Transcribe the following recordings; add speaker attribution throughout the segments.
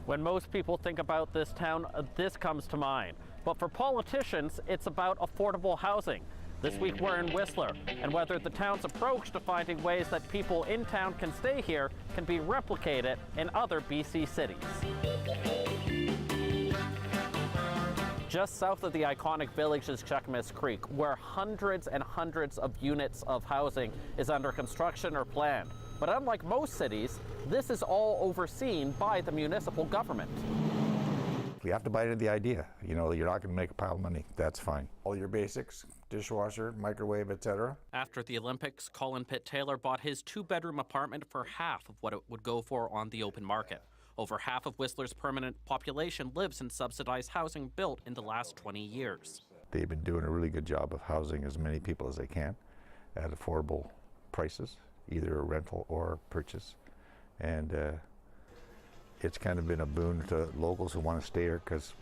Speaker 1: When most people think about this town, this comes to mind. But for politicians, it's about affordable housing. This week we're in Whistler, and whether the town's approach to finding ways that people in town can stay here can be replicated in other BC cities. Just south of the iconic village is Cheakamus Creek, where hundreds and hundreds of units of housing is under construction or planned. But unlike most cities, this is all overseen by the municipal government.
Speaker 2: You have to buy into the idea. You know, you're not going to make a pile of money. That's fine. All your basics, dishwasher, microwave, etc.
Speaker 1: After the Olympics, Colin Taylor bought his two-bedroom apartment for half of what it would go for on the open market. Over half of Whistler's permanent population lives in subsidized housing built in the last 20 years.
Speaker 2: They've been doing a really good job of housing as many people as they can at affordable prices, either a rental or purchase. And it's kind of been a boon to locals who want to stay here, because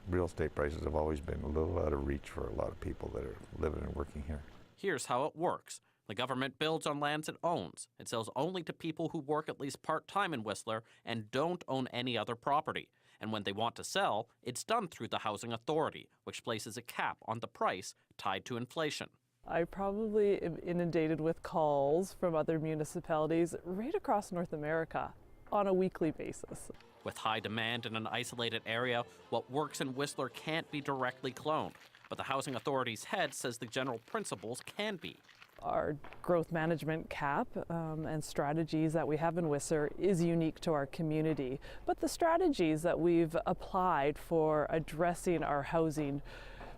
Speaker 2: real estate prices have always been a little out of reach for a lot of people that are living and working here.
Speaker 1: Here's how it works. The government builds on lands it owns. It sells only to people who work at least part-time in Whistler and don't own any other property. And when they want to sell, it's done through the Housing Authority, which places a cap on the price tied to inflation.
Speaker 3: I probably am inundated with calls from other municipalities right across North America on a weekly basis.
Speaker 1: With high demand in an isolated area, what works in Whistler can't be directly cloned. But the Housing Authority's head says the general principles can be.
Speaker 3: Our growth management cap and strategies that we have in Whistler is unique to our community. But the strategies that we've applied for addressing our housing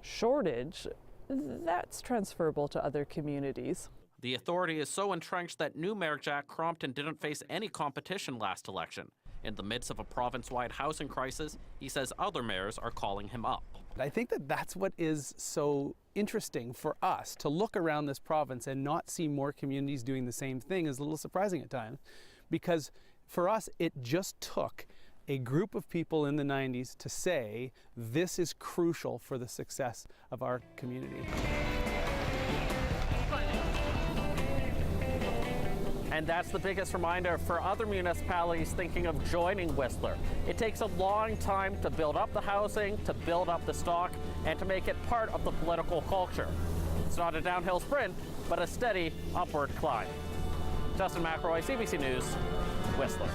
Speaker 3: shortage, that's transferable to other communities.
Speaker 1: The authority is so entrenched that new Mayor Jack Crompton didn't face any competition last election. In the midst of a province-wide housing crisis, he says other mayors are calling him up.
Speaker 4: I think that that's what is so interesting for us, to look around this province and not see more communities doing the same thing is a little surprising at times, because for us it just took a group of people in the 90s to say this is crucial for the success of our community.
Speaker 1: And that's the biggest reminder for other municipalities thinking of joining Whistler. It takes a long time to build up the housing, to build up the stock, and to make it part of the political culture. It's not a downhill sprint, but a steady upward climb. Justin McElroy, CBC News, Whistler.